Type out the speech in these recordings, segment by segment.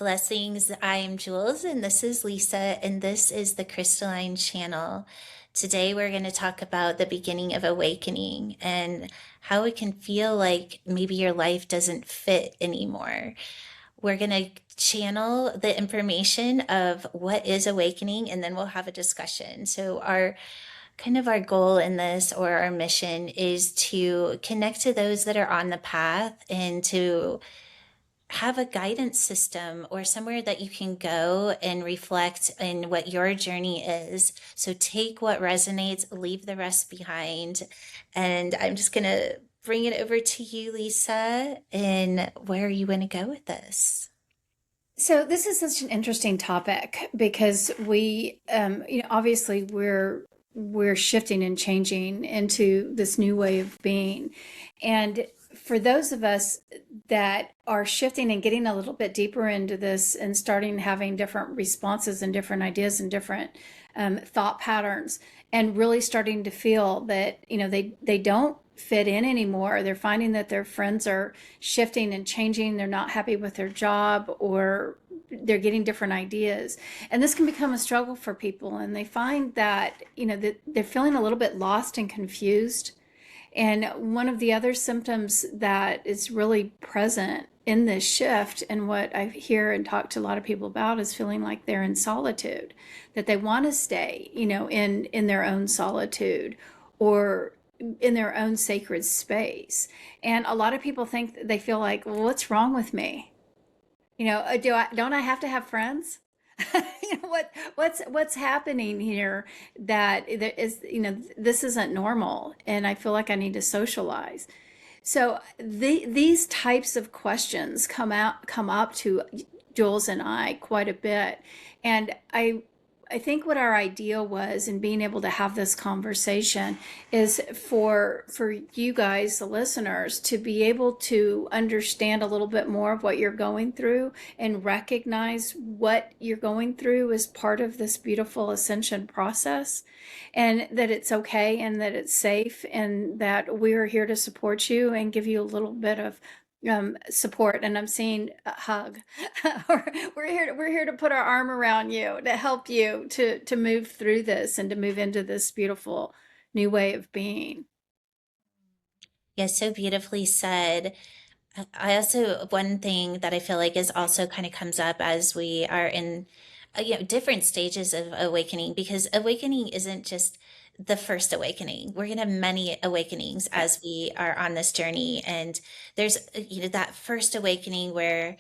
Blessings. I'm Jules, and this is Lisa, and this is the Crystalline Channel. Today, we're going to talk about the beginning of awakening and how it can feel like maybe your life doesn't fit anymore. We're going to channel the information of what is awakening, and then we'll have a discussion. So, our goal in this, or our mission, is to connect to those that are on the path and to have a guidance system or somewhere that you can go and reflect in what your journey is. So take what resonates, leave the rest behind. And I'm just going to bring it over to you, Lisa, and where you want to go with this. So this is such an interesting topic because obviously we're shifting and changing into this new way of being, and for those of us that are shifting and getting a little bit deeper into this and starting having different responses and different ideas and different thought patterns, and really starting to feel that they don't fit in anymore. They're finding that their friends are shifting and changing. They're not happy with their job, or they're getting different ideas. And this can become a struggle for people. And they find that, that they're feeling a little bit lost and confused. And one of the other symptoms that is really present in this shift, and what I hear and talk to a lot of people about, is feeling like they're in solitude, that they want to stay, in their own solitude, or in their own sacred space. And a lot of people think, they feel like, well, what's wrong with me? Don't I have to have friends? What's happening here, that there is, this isn't normal, and I feel like I need to socialize. So these types of questions come up to Jules and I quite a bit, and I think what our idea was in being able to have this conversation is for you guys, the listeners, to be able to understand a little bit more of what you're going through and recognize what you're going through as part of this beautiful ascension process, and that it's okay and that it's safe, and that we're here to support you and give you a little bit of support. And I'm seeing a hug. We're here to put our arm around you, to help you to move through this and to move into this beautiful new way of being. Yes, so beautifully said. I also, one thing that I feel like is also kind of comes up as we are in, different stages of awakening, because awakening isn't just the first awakening. We're going to have many awakenings as we are on this journey. And there's, that first awakening where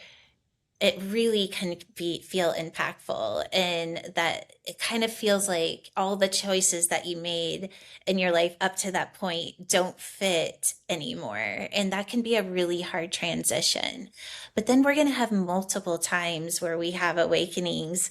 it really can feel impactful, and that it kind of feels like all the choices that you made in your life up to that point don't fit anymore, and that can be a really hard transition. But then we're going to have multiple times where we have awakenings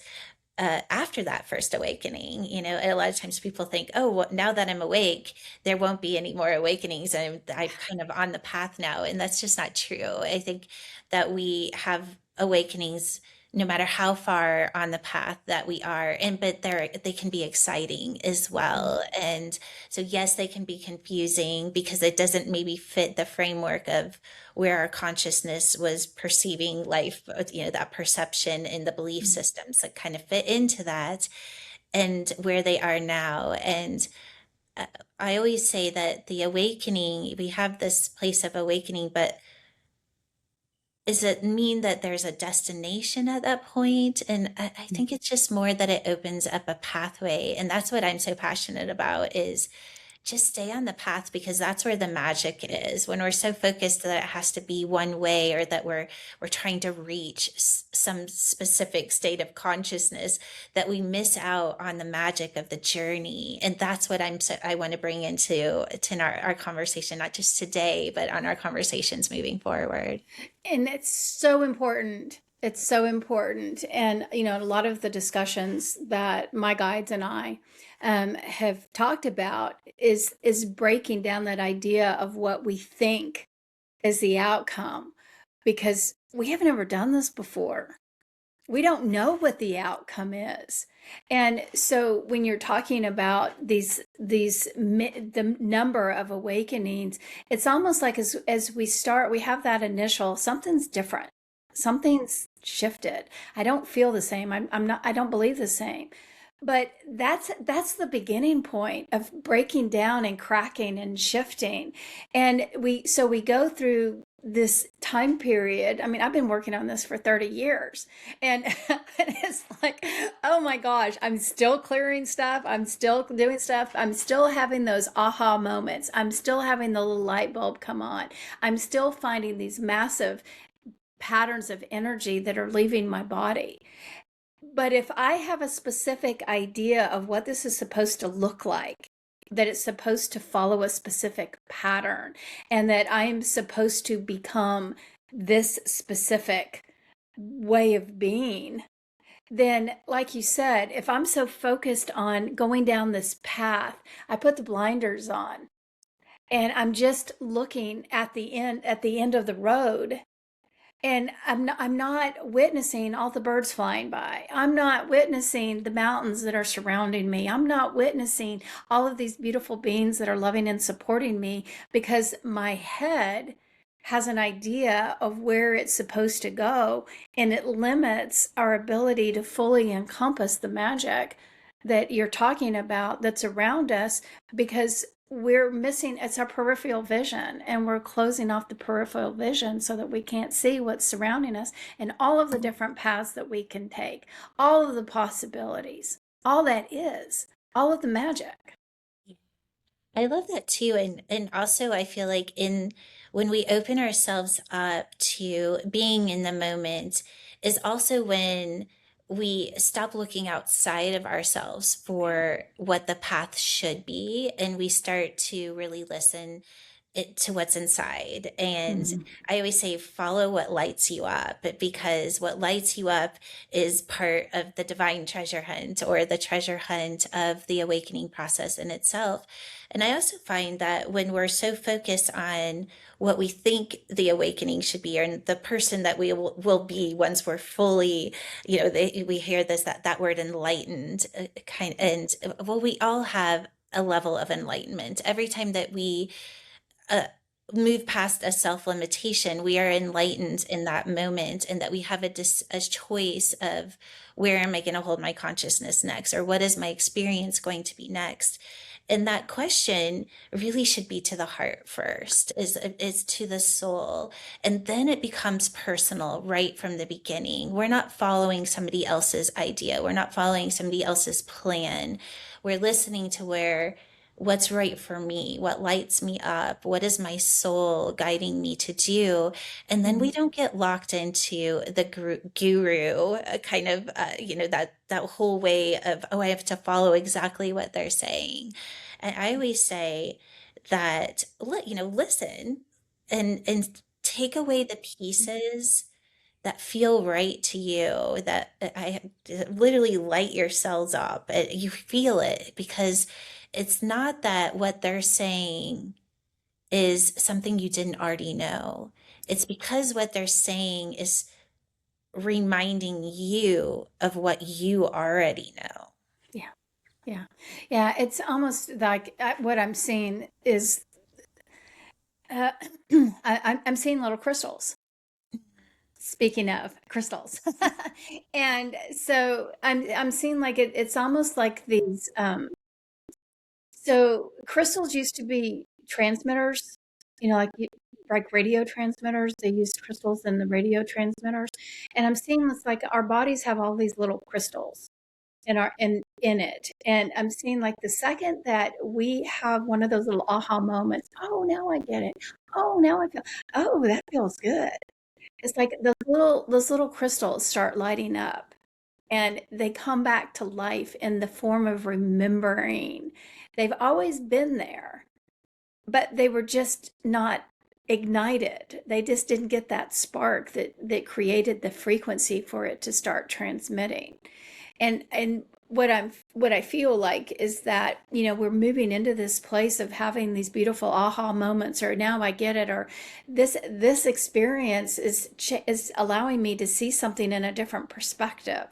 after that first awakening. A lot of times people think, oh, well, now that I'm awake, there won't be any more awakenings, and I'm kind of on the path now. And that's just not true. I think that we have awakenings no matter how far on the path that we are, and but they can be exciting as well. And so yes, they can be confusing because it doesn't maybe fit the framework of where our consciousness was perceiving life, that perception and the belief systems that kind of fit into that, and where they are now. And uh, I always say that the awakening, we have this place of awakening, but does it mean that there's a destination at that point? And I think it's just more that it opens up a pathway. And that's what I'm so passionate about, is just stay on the path, because that's where the magic is. When we're so focused that it has to be one way, or that we're trying to reach some specific state of consciousness, that we miss out on the magic of the journey. And that's what I want to bring into our conversation, not just today, but on our conversations moving forward. And it's so important. It's so important. And, a lot of the discussions that my guides and I have talked about is breaking down that idea of what we think is the outcome, because we haven't ever done this before. We don't know what the outcome is. And so when you're talking about the number of awakenings, it's almost like as we start, we have that initial, something's different. Something's shifted. I don't feel the same. I'm not, I don't believe the same. But that's the beginning point of breaking down and cracking and shifting. And we go through this time period. I mean, I've been working on this for 30 years. And it's like, oh my gosh, I'm still clearing stuff. I'm still doing stuff. I'm still having those aha moments. I'm still having the little light bulb come on. I'm still finding these massive patterns of energy that are leaving my body. But if I have a specific idea of what this is supposed to look like, that it's supposed to follow a specific pattern, and that I'm supposed to become this specific way of being, then, like you said, if I'm so focused on going down this path, I put the blinders on and I'm just looking at the end of the road, and I'm not witnessing all the birds flying by. I'm not witnessing the mountains that are surrounding me. I'm not witnessing all of these beautiful beings that are loving and supporting me, because my head has an idea of where it's supposed to go, and it limits our ability to fully encompass the magic that you're talking about that's around us, because we're missing, it's our peripheral vision, and we're closing off the peripheral vision so that we can't see what's surrounding us and all of the different paths that we can take, all of the possibilities, all that is, all of the magic. I love that too. And also I feel like in when we open ourselves up to being in the moment is also when we stop looking outside of ourselves for what the path should be, and we start to really listen to what's inside. And Mhm. I always say, follow what lights you up, because what lights you up is part of the divine treasure hunt, or the treasure hunt of the awakening process in itself. And I also find that when we're so focused on what we think the awakening should be, or the person that we will be once we're fully, we hear this, that word enlightened, and well, we all have a level of enlightenment. Every time that we uh, move past a self limitation, we are enlightened in that moment, and that we have a choice of where am I going to hold my consciousness next, or what is my experience going to be next. And that question really should be to the heart first, is to the soul, and then it becomes personal right from the beginning. We're not following somebody else's idea, we're not following somebody else's plan. We're listening to what's right for me, what lights me up, what is my soul guiding me to do. And then we Mhm. don't get locked into the guru kind of, that whole way of, oh, I have to follow exactly what they're saying. And I always say that, listen and take away the pieces that feel right to you, that I literally light your cells up. You feel it, because it's not that what they're saying is something you didn't already know. It's because what they're saying is reminding you of what you already know. Yeah, yeah, yeah. It's almost like what I'm seeing is uh, I'm seeing little crystals. Speaking of crystals, and so I'm seeing like it's almost like these. So crystals used to be transmitters, like like radio transmitters. They used crystals in the radio transmitters, and I'm seeing this like our bodies have all these little crystals in it, and I'm seeing like the second that we have one of those little aha moments. Oh, now I get it. Oh, now I feel. Oh, that feels good. It's like those little crystals start lighting up, and they come back to life in the form of remembering. They've always been there, but they were just not ignited. They just didn't get that spark that created the frequency for it to start transmitting. And what I feel like is that, we're moving into this place of having these beautiful aha moments, or now I get it, or this experience is allowing me to see something in a different perspective,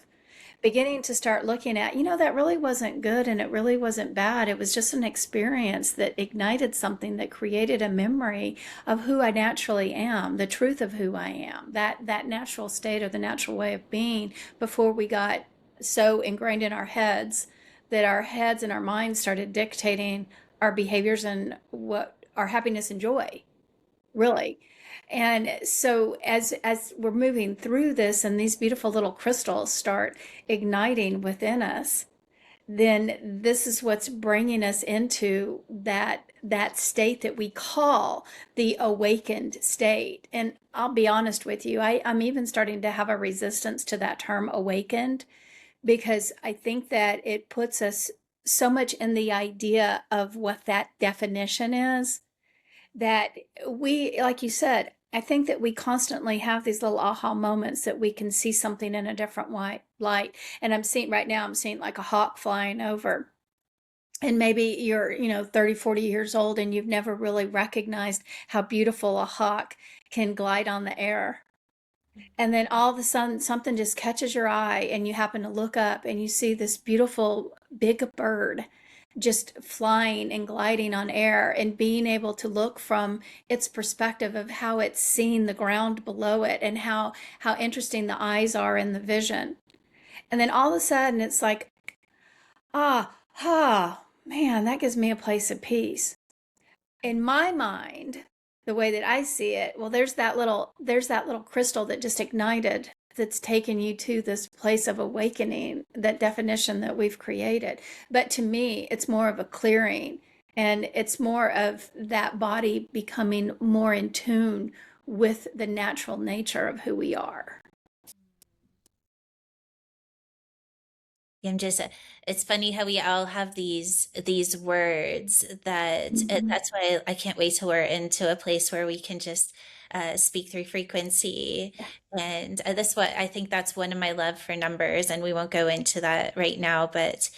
beginning to start looking at, that really wasn't good and it really wasn't bad. It was just an experience that ignited something that created a memory of who I naturally am, the truth of who I am, that natural state or the natural way of being before we got so ingrained in our heads that our heads and our minds started dictating our behaviors and what our happiness and joy, really. And so as we're moving through this and these beautiful little crystals start igniting within us, then this is what's bringing us into that state that we call the awakened state. And I'll be honest with you, I'm even starting to have a resistance to that term awakened, because I think that it puts us so much in the idea of what that definition is, that we, like you said, I think that we constantly have these little aha moments that we can see something in a different light. And I'm seeing right now, I'm seeing like a hawk flying over. And maybe you're, 30, 40 years old and you've never really recognized how beautiful a hawk can glide on the air. And then all of a sudden, something just catches your eye, and you happen to look up and you see this beautiful big bird just flying and gliding on air, and being able to look from its perspective of how it's seeing the ground below it and how interesting the eyes are in the vision. And then all of a sudden, it's like, man, that gives me a place of peace. In my mind, the way that I see it, well, there's that little crystal that just ignited, that's taken you to this place of awakening, that definition that we've created. But to me, it's more of a clearing, and it's more of that body becoming more in tune with the natural nature of who we are. I'm just, it's funny how we all have these words that Mhm. that's why I can't wait till we're into a place where we can just speak through frequency. Yeah. And that's what I think, that's one of my love for numbers. And we won't go into that right now, but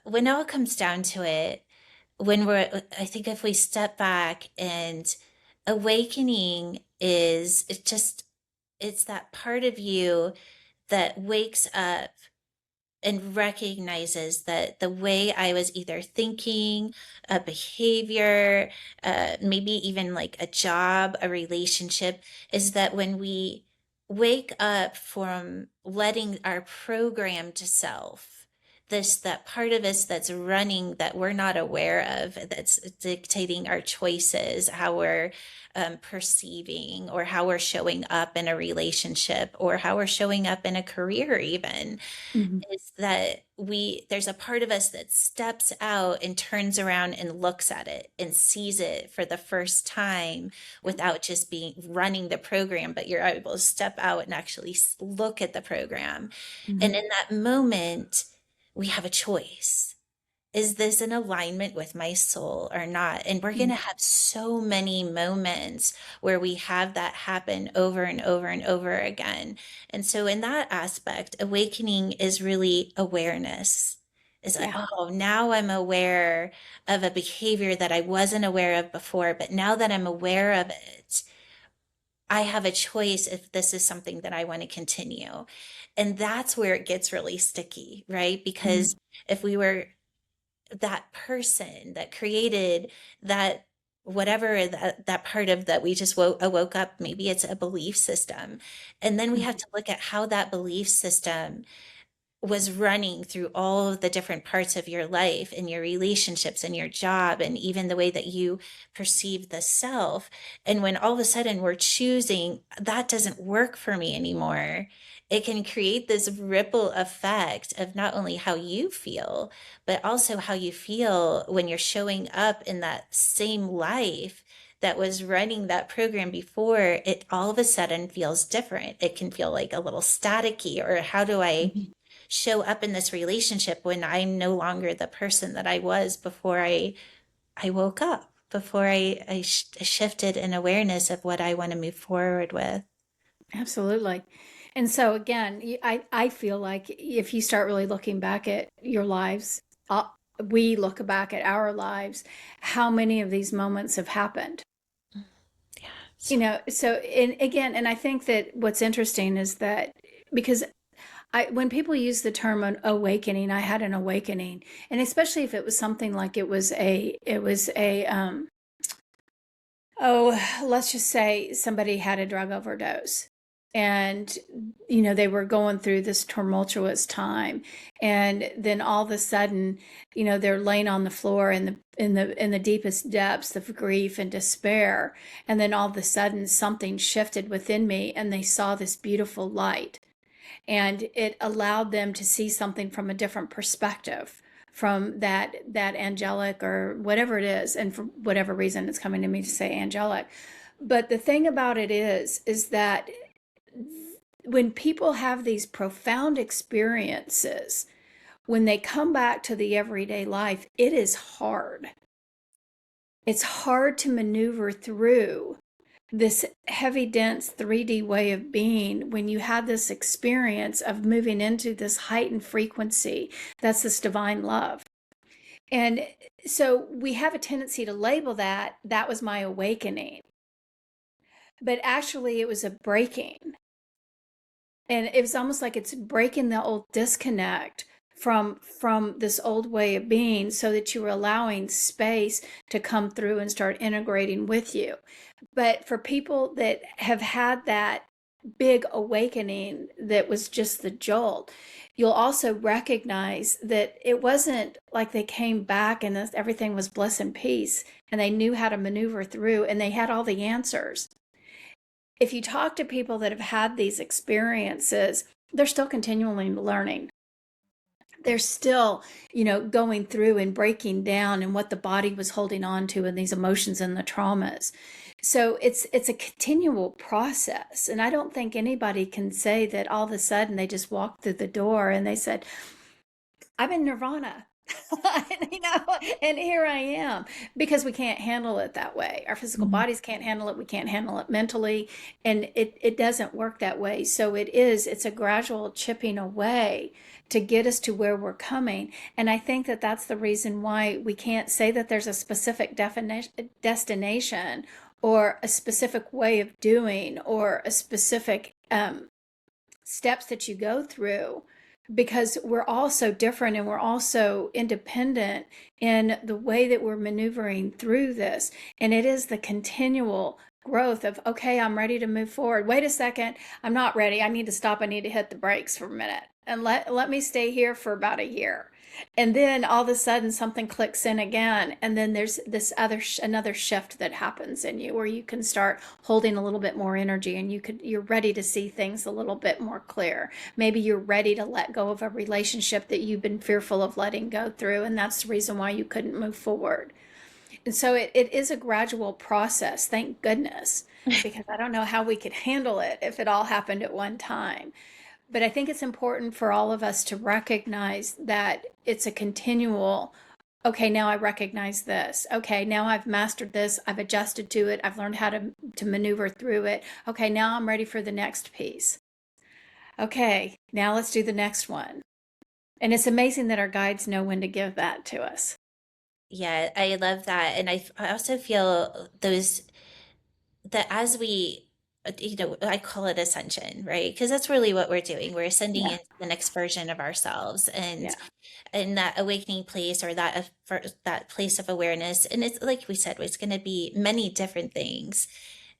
when it all comes down to it, I think if we step back, and awakening is, it's that part of you that wakes up and recognizes that the way I was either thinking, a behavior, maybe even like a job, a relationship, is that when we wake up from letting our programmed self, that part of us that's running that we're not aware of, that's dictating our choices, how we're perceiving, or how we're showing up in a relationship, or how we're showing up in a career even, Mhm. is that there's a part of us that steps out and turns around and looks at it and sees it for the first time, without just being running the program, but you're able to step out and actually look at the program. And Mhm. in that moment, we have a choice. Is this in alignment with my soul or not? And we're going Mhm. to have so many moments where we have that happen over and over and over again. And so, in that aspect, awakening is really awareness. It's like, Yeah. oh, now I'm aware of a behavior that I wasn't aware of before. But now that I'm aware of it, I have a choice if this is something that I want to continue. And that's where it gets really sticky, right? Mhm. Because if we were that person that created that, whatever that part of that we just woke up, maybe it's a belief system, and then we have Mhm. to look at how that belief system was running through all of the different parts of your life and your relationships and your job, and even the way that you perceive the self. And when all of a sudden we're choosing that doesn't work for me anymore, it can create this ripple effect of not only how you feel, but also how you feel when you're showing up in that same life that was running that program before. It all of a sudden feels different. It can feel like a little staticky, or how do I Mhm. show up in this relationship when I'm no longer the person that I was before I woke up, before I shifted in awareness of what I want to move forward with. Absolutely. And so again, I feel like if you start really looking back at your lives, we look back at our lives, how many of these moments have happened? Yeah. So So, and again, and I think that what's interesting is that, because when people use the term an awakening, I had an awakening, and especially if it was something like oh, let's just say somebody had a drug overdose, and they were going through this tumultuous time, and then all of a sudden, they're laying on the floor in the deepest depths of grief and despair, and then all of a sudden something shifted within me, and they saw this beautiful light, and it allowed them to see something from a different perspective, from that angelic or whatever it is, and for whatever reason it's coming to me to say angelic. But the thing about it is that when people have these profound experiences, when they come back to the everyday life, it is hard. It's hard to maneuver through this heavy, dense 3D way of being when you have this experience of moving into this heightened frequency. That's this divine love. And so we have a tendency to label that was my awakening. But actually, it was a breaking. And it was almost like it's breaking the old disconnect from this old way of being, so that you were allowing space to come through and start integrating with you. But for people that have had that big awakening that was just the jolt, you'll also recognize that it wasn't like they came back and everything was bliss and peace and they knew how to maneuver through and they had all the answers. If you talk to people that have had these experiences, they're still continually learning. They're still, going through and breaking down and what the body was holding on to and these emotions and the traumas. So it's a continual process. And I don't think anybody can say that all of a sudden they just walked through the door and they said, I'm in nirvana. And here I am, because we can't handle it that way. Our physical bodies can't handle it. We can't handle it mentally, and it doesn't work that way. So it's a gradual chipping away to get us to where we're coming. And I think that that's the reason why we can't say that there's a specific destination or a specific way of doing or a specific steps that you go through, because we're all so different and we're all so independent in the way that we're maneuvering through this. And it is the continual growth of, okay, I'm ready to move forward. Wait a second, I'm not ready. I need to stop. I need to hit the brakes for a minute and let me stay here for about a year. And then all of a sudden something clicks in again, and then there's this another shift that happens in you where you can start holding a little bit more energy, and you're ready to see things a little bit more clear. Maybe you're ready to let go of a relationship that you've been fearful of letting go through, and that's the reason why you couldn't move forward. And so it is a gradual process, thank goodness, because I don't know how we could handle it if it all happened at one time. But I think it's important for all of us to recognize that it's a continual, okay, now I recognize this. Okay, now I've mastered this. I've adjusted to it. I've learned how to maneuver through it. Okay, now I'm ready for the next piece. Okay, now let's do the next one. And it's amazing that our guides know when to give that to us. Yeah, I love that. And I also feel that as we, I call it ascension, right? Because that's really what we're doing. We're ascending Yeah, into the next version of ourselves, and yeah. in that awakening place, or that place of awareness. And it's like we said, it's going to be many different things.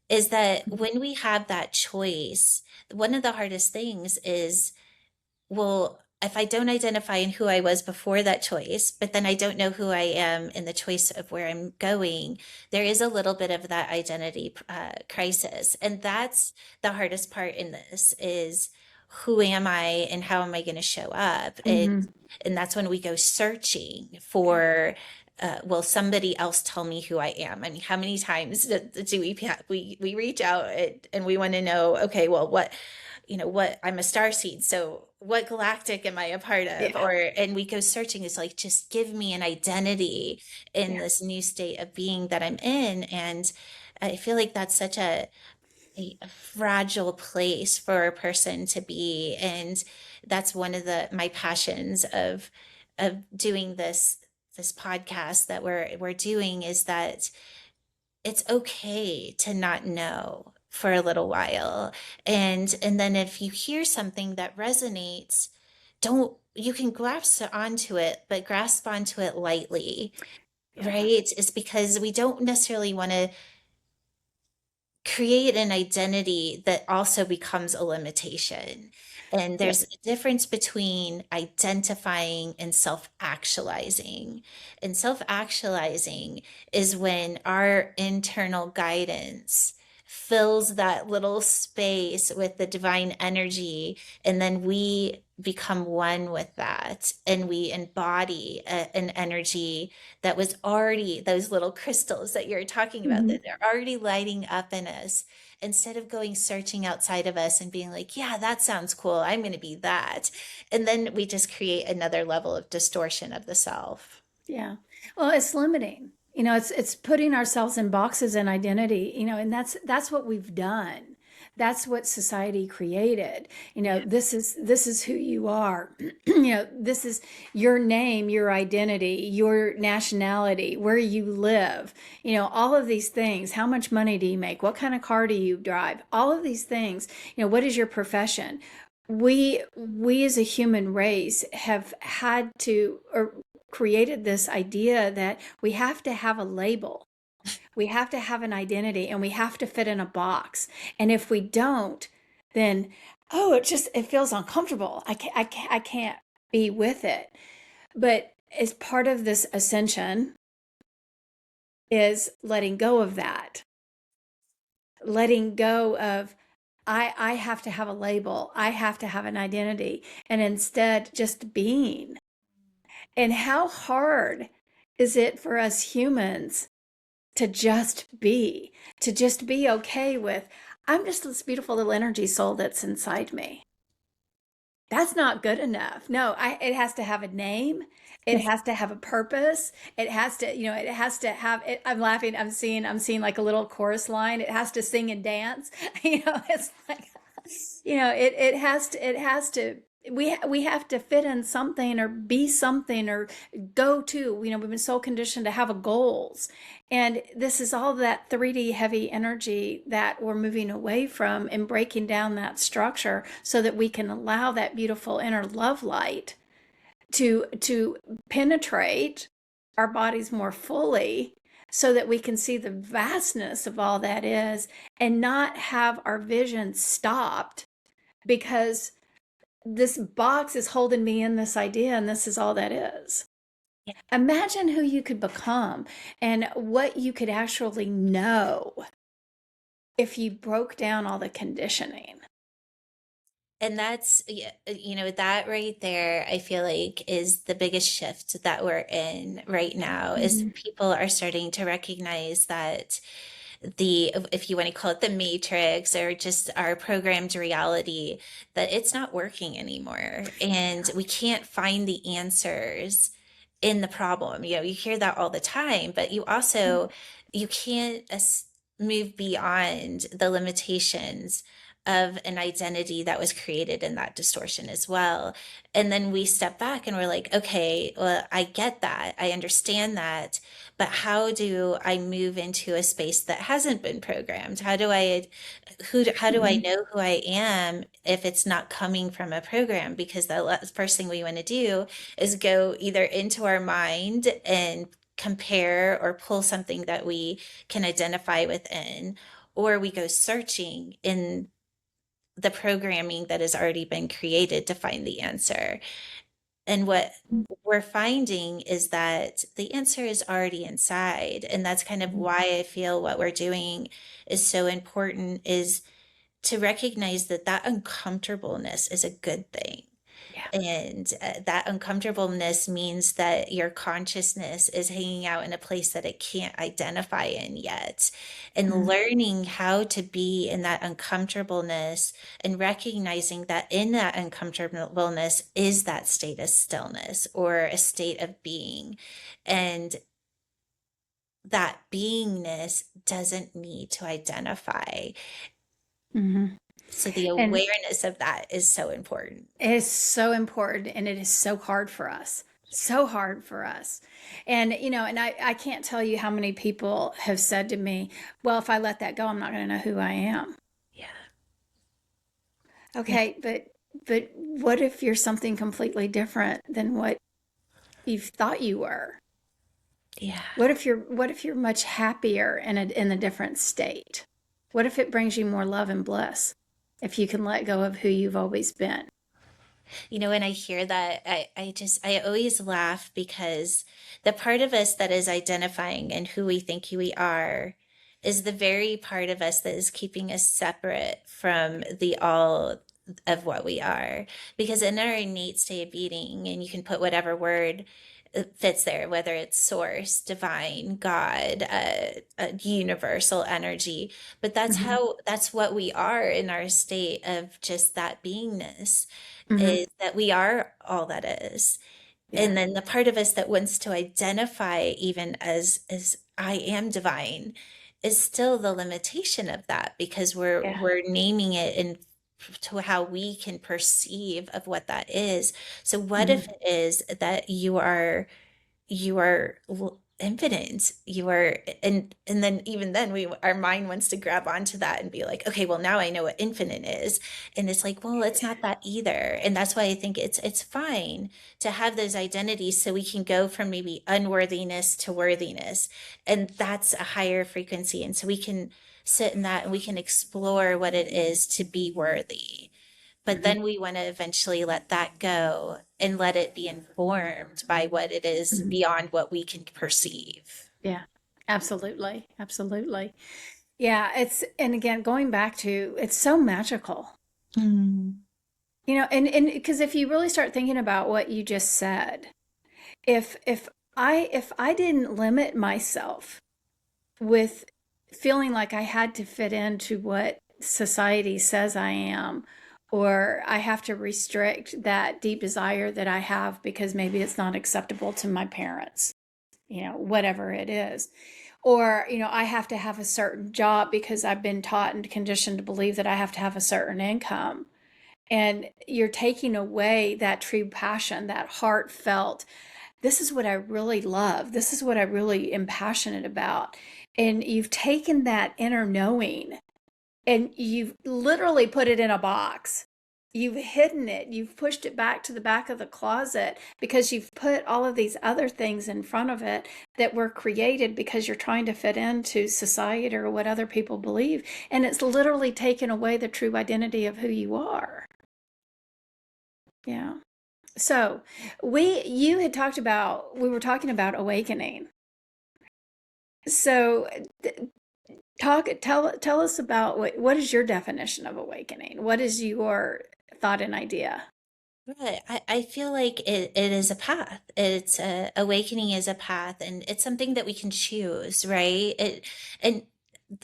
Is that when we have that choice, one of the hardest things is, well, if I don't identify in who I was before that choice, but then I don't know who I am in the choice of where I'm going, there is a little bit of that identity crisis. And that's the hardest part in this is, who am I and how am I going to show up? Mm-hmm. And that's when we go searching Yeah. for, will somebody else tell me who I am? I mean, how many times do we reach out and we want to know, okay, well, what I'm a star seed, so what galactic am I a part of? Yeah. And we go searching. It's like, just give me an identity in Yeah. this new state of being that I'm in. And I feel like that's such a fragile place for a person to be. And that's one of my passions of doing this podcast that we're doing, is that it's okay to not know. for a little while. And then if you hear something that resonates, don't you can grasp onto it, but grasp onto it lightly, Yeah. right? It's because we don't necessarily want to create an identity that also becomes a limitation. And there's Yep. a difference between identifying and self actualizing. And self actualizing is when our internal guidance fills that little space with the divine energy, and then we become one with that, and we embody an energy that was already those little crystals that you're talking about, Hmm. that are already lighting up in us, instead of going searching outside of us and being like, yeah, that sounds cool, I'm going to be that. And then we just create another level of distortion of the self. Yeah. Well, it's limiting. It's putting ourselves in boxes and identity, and that's what we've done. That's what society created. Yeah. This is who you are. This is your name, your identity, your nationality, where you live, all of these things. How much money do you make? What kind of car do you drive? All of these things. What is your profession? We as a human race have had to, or created this idea that we have to have a label, we have to have an identity, and we have to fit in a box. And if we don't, then it feels uncomfortable. I can't be with it. But as part of this ascension is letting go of that, letting go of I have to have a label, I have to have an identity, and instead just being. And how hard is it for us humans to just be okay with, I'm just this beautiful little energy soul that's inside me. That's not good enough. No, it has to have a name. It has to have a purpose. It has to, it has to have it. I'm laughing. I'm seeing like a little chorus line. It has to sing and dance. It's like, it has to, we have to fit in something or be something or go to, we've been so conditioned to have a goals. And this is all that 3D heavy energy that we're moving away from and breaking down that structure so that we can allow that beautiful inner love light to penetrate our bodies more fully, so that we can see the vastness of all that is and not have our vision stopped because this box is holding me in this idea and this is all that is. Yeah. Imagine who you could become and what you could actually know if you broke down all the conditioning. And that's, yeah, that right there, I feel like is the biggest shift that we're in right now, is Mhm. people are starting to recognize that if you want to call it the matrix or just our programmed reality, that it's not working anymore. And we can't find the answers in the problem. You hear that all the time, but you can't move beyond the limitations of an identity that was created in that distortion as well. And then we step back and we're like, okay, well, I get that. I understand that. But how do I move into a space that hasn't been programmed? How do I Mhm. know who I am if it's not coming from a program? Because the first thing we want to do is go either into our mind and compare or pull something that we can identify within, or we go searching in the programming that has already been created to find the answer. And what we're finding is that the answer is already inside. And that's kind of Mhm. why I feel what we're doing is so important, is to recognize that that uncomfortableness is a good thing. Yeah. And that uncomfortableness means that your consciousness is hanging out in a place that it can't identify in yet. And Mhm. learning how to be in that uncomfortableness and recognizing that in that uncomfortableness is that state of stillness or a state of being. And that beingness doesn't need to identify. Mhm. So the And awareness of that is so important. it is so important and it is so hard for us. So hard for us. And, and I can't tell you how many people have said to me, well, if I let that go, I'm not going to know who I am. Yeah. Yeah. Okay, but what if you're something completely different than what you thought you were? Yeah. What if you're much happier in a different state? What if it brings you more love and bliss if you can let go of who you've always been? When I hear that, I always laugh because the part of us that is identifying and who we think we are is the very part of us that is keeping us separate from the all of what we are. Because in our innate state of being, and you can put whatever word fits there, whether it's source, divine, God, universal energy, but Hmm. that's what we are in our state of just that beingness, Hmm. is that we are all that is. Yeah. And then the part of us that wants to identify even as I am divine is still the limitation of that, because Yeah. we're naming it in to how we can perceive of what that is. So what if Hmm. it is that you are infinite, you are, and then even then we our mind wants to grab onto that and be like, okay, well, now I know what infinite is. And it's like, well, it's not that either. And that's why I think it's fine to have those identities, so we can go from maybe unworthiness to worthiness, and that's a higher frequency, and so we can sit in that and we can explore what it is to be worthy. But Hmm. then we want to eventually let that go and let it be informed by what it is Hmm. beyond what we can perceive. Yeah. Absolutely. Absolutely. Yeah. And again, going back to, it's so magical. Mm. And because if you really start thinking about what you just said, if I didn't limit myself with feeling like I had to fit into what society says I am, or I have to restrict that deep desire that I have because maybe it's not acceptable to my parents, whatever it is. Or, I have to have a certain job because I've been taught and conditioned to believe that I have to have a certain income. And you're taking away that true passion, that heartfelt, this is what I really love. This is what I really am passionate about. And you've taken that inner knowing and you've literally put it in a box. You've hidden it. You've pushed it back to the back of the closet because you've put all of these other things in front of it that were created because you're trying to fit into society or what other people believe. And it's literally taken away the true identity of who you are. Yeah. So you had talked about, we were talking about awakening. So tell us about what is your definition of awakening? What is your thought and idea? Right. I feel like it is a path. It's awakening is a path, and it's something that we can choose, right? And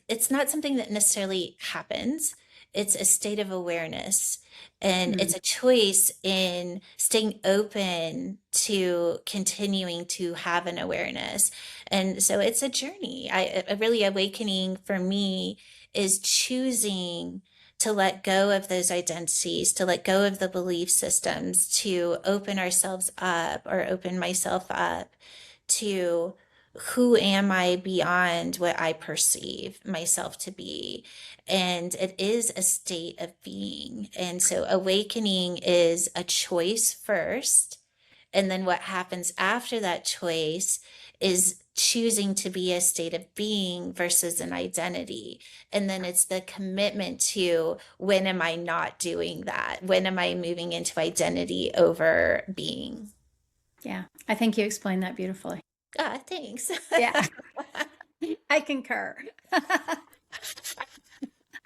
it's not something that necessarily happens. It's a state of awareness, and Mm, it's a choice in staying open to continuing to have an awareness. And so it's a journey. A really awakening for me is choosing to let go of those identities, to let go of the belief systems, to open ourselves up, or open myself up to who am I beyond what I perceive myself to be. And it is a state of being. And so awakening is a choice first. And then what happens after that choice is choosing to be a state of being versus an identity. And then it's the commitment to, when am I not doing that? When am I moving into identity over being? yeah, I think you explained that beautifully. Ah, thanks. Yeah, I concur.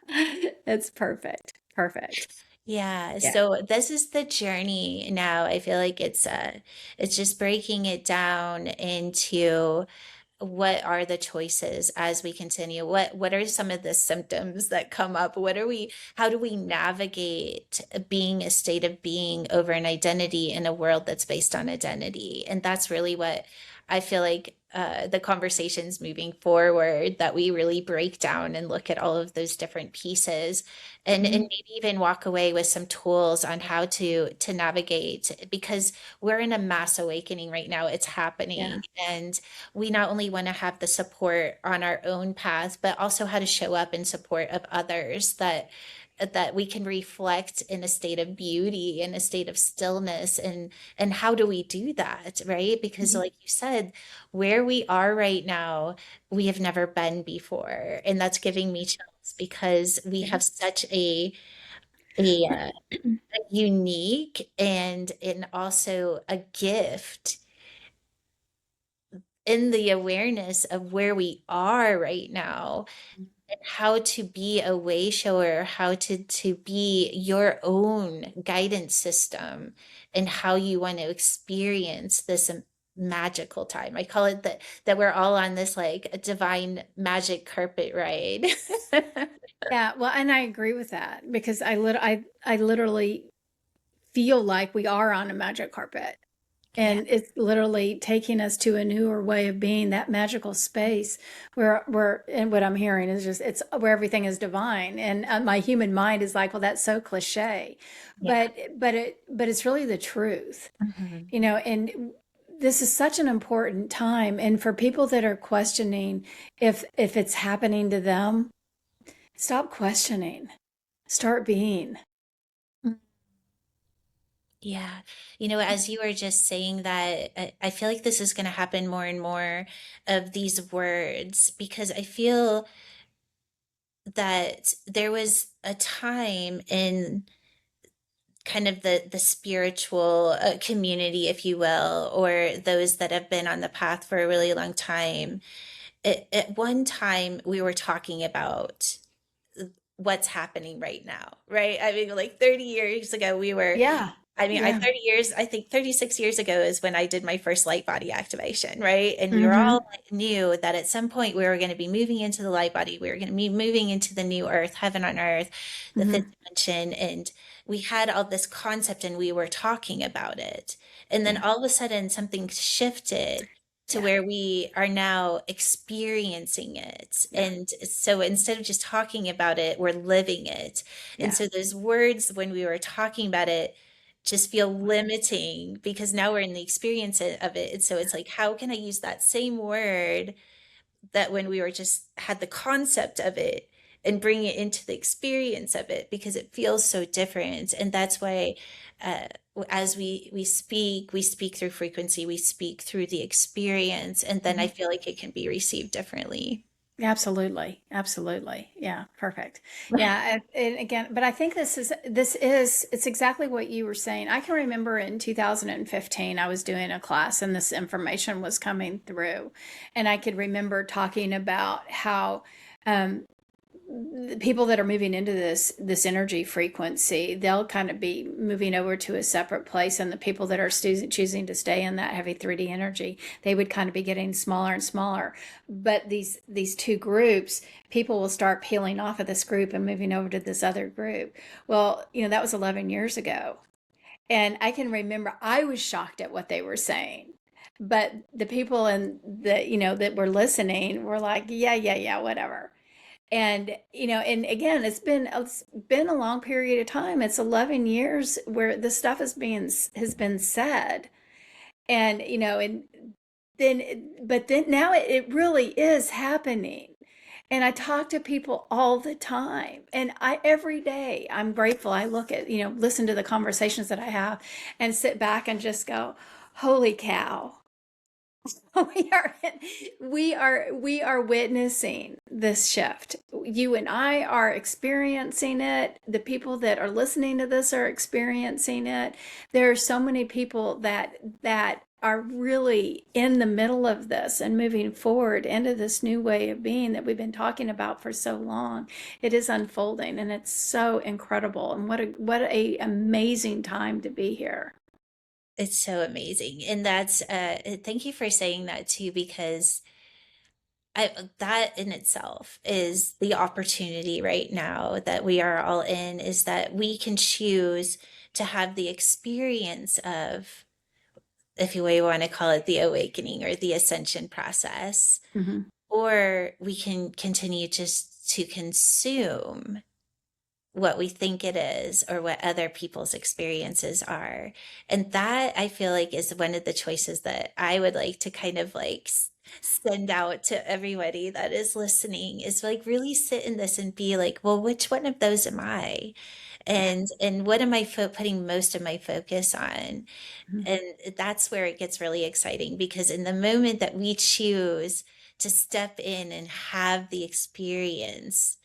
It's perfect. Perfect. Yeah, Yeah. so this is the journey now. I feel like it's just breaking it down into what are the choices as we continue. What are some of the symptoms that come up? How do we navigate being a state of being over an identity in a world that's based on identity? And that's really what I feel like the conversations moving forward that we really break down and look at all of those different pieces, and Mhm. maybe even walk away with some tools on how to navigate, because we're in a mass awakening right now. It's Yeah. happening, and we not only want to have the support on our own path, but also how to show up in support of others, that we can reflect in a state of beauty, in a state of stillness. And how do we do that, right? Because Mhm. like you said, where we are right now, we have never been before, and that's giving me chills, because we Yeah. have such a unique and also a gift in the awareness of where we are right now, and how to be a way shower, how to be your own guidance system, and how you want to experience this magical time. I call it that we're all on this like a divine magic carpet ride. Yeah, well, and I agree with that because I literally feel like we are on a magic carpet. Yeah. And it's literally taking us to a newer way of being, that magical space where and what I'm hearing is just it's where everything is divine. And my human mind is like, well, that's so cliche, Yeah. but it's really the truth, Mhm. And this is such an important time. And for people that are questioning if it's happening to them, stop questioning, start being. Yeah. As you were just saying that, I feel like this is going to happen more and more of these words, because I feel that there was a time in kind of the spiritual community, if you will, or those that have been on the path for a really long time. At one time, we were talking about what's happening right now, right? I mean, like 30 years ago, we were, Yeah, I mean, yeah. 30 years, I think 36 years ago is when I did my first light body activation, right? And we were all Mm-hmm. knew that at some point we were going to be moving into the light body. We were going to be moving into the new earth, heaven on earth, the fifth Mm-hmm. dimension. And we had all this concept and we were talking about it. And then Yeah, all of a sudden something shifted to yeah, where we are now experiencing it. yeah, And so instead of just talking about it, we're living it. And yeah. so those words, when we were talking about it, just feel limiting, because now we're in the experience of it. And so it's like, how can I use that same word that when we were just had the concept of it, and bring it into the experience of it, because it feels so different. And that's why uh, as we speak through frequency, we speak through the experience, and then I Mhm. feel like it can be received differently. Absolutely. Absolutely. Yeah, perfect. Yeah, and again, but I think this is it's exactly what you were saying. I can remember in 2015 I was doing a class and this information was coming through, and I could remember talking about how um the people that are moving into this energy frequency, they'll kind of be moving over to a separate place, and the people that are choosing to stay in that heavy 3D energy, they would kind of be getting smaller and smaller. But these two groups, people will start peeling off of this group and moving over to this other group. Well, that was 11 years ago, and I can remember I was shocked at what they were saying, but the people in the that were listening were like, yeah, yeah, yeah, whatever. And and again, it's been a long period of time. It's 11 years where this stuff has been said. And and then now it really is happening. And I talk to people all the time, and I every day I'm grateful. I look at, listen to the conversations that I have and sit back and just go, holy cow. we are we are witnessing this shift. You and I are experiencing it. The people that are listening to this are experiencing it. There are so many people that are really in the middle of this and moving forward into this new way of being that we've been talking about for so long. It is unfolding, and it's so incredible, and what a amazing time to be here. It's so amazing. And that's thank you for saying that too, because that in itself is the opportunity right now that we are all in, is that we can choose to have the experience of if you want to call it the awakening or the ascension process, Hmm. or we can continue just to consume what we think it is or what other people's experiences are. And that I feel like is one of the choices that I would like to kind of like send out to everybody that is listening, is like really sit in this and be like, well, which one of those am I? Yeah. And what am I putting most of my focus on? Mhm. And that's where it gets really exciting, because in the moment that we choose to step in and have the experience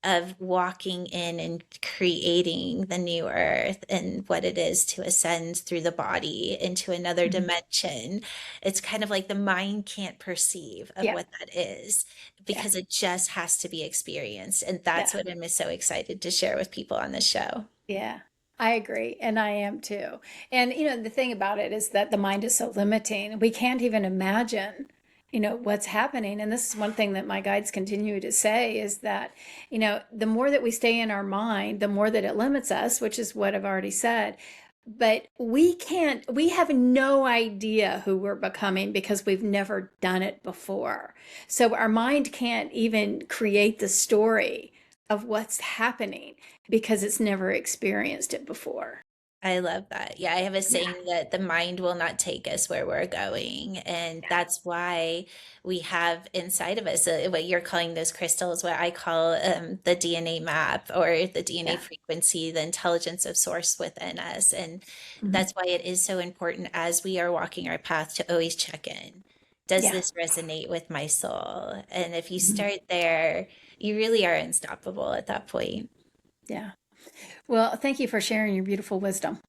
of walking in and creating the new earth and what it is to ascend through the body into another Mhm. dimension, it's kind of like the mind can't perceive of Yeah. what that is, Yeah. because it just has to be experienced. And Yeah. that's what I'm so excited to share with people on this show. Yeah, I agree. And I am too. And, the thing about it is that the mind is so limiting. We can't even imagine, what's happening. And this is one thing that my guides continue to say is that, the more that we stay in our mind, the more that it limits us, which is what I've already said. But we have no idea who we're becoming because we've never done it before. So our mind can't even create the story of what's happening because it's never experienced it before. I love that. Yeah, I have a Yeah, saying that the mind will not take us where we're going. And yeah, that's why we have inside of us what you're calling those crystals, what I call the DNA map, or the DNA yeah. frequency, the intelligence of source within us. And Mhm. that's why it is so important as we are walking our path to always check in. Does Yeah. this resonate with my soul? And if you Mhm. start there, you really are unstoppable at that point. Yeah. Well, thank you for sharing your beautiful wisdom.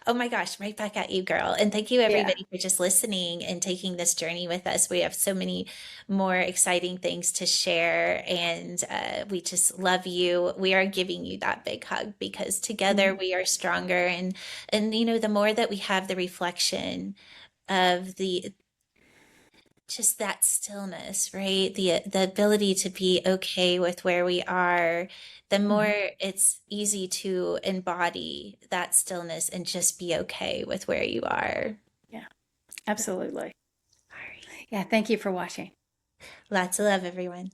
Oh my gosh, right back at you, girl. And thank you, Yeah. everybody, for just listening and taking this journey with us. We have so many more exciting things to share, and we just love you. We are giving you that big hug, because together Mhm. we are stronger. And the more that we have the reflection of the just that stillness, right? The ability to be okay with where we are, the more Mhm. it's easy to embody that stillness and just be okay with where you are. Yeah, Yeah. absolutely. All right. Yeah, thank you for watching. Lots of love, everyone.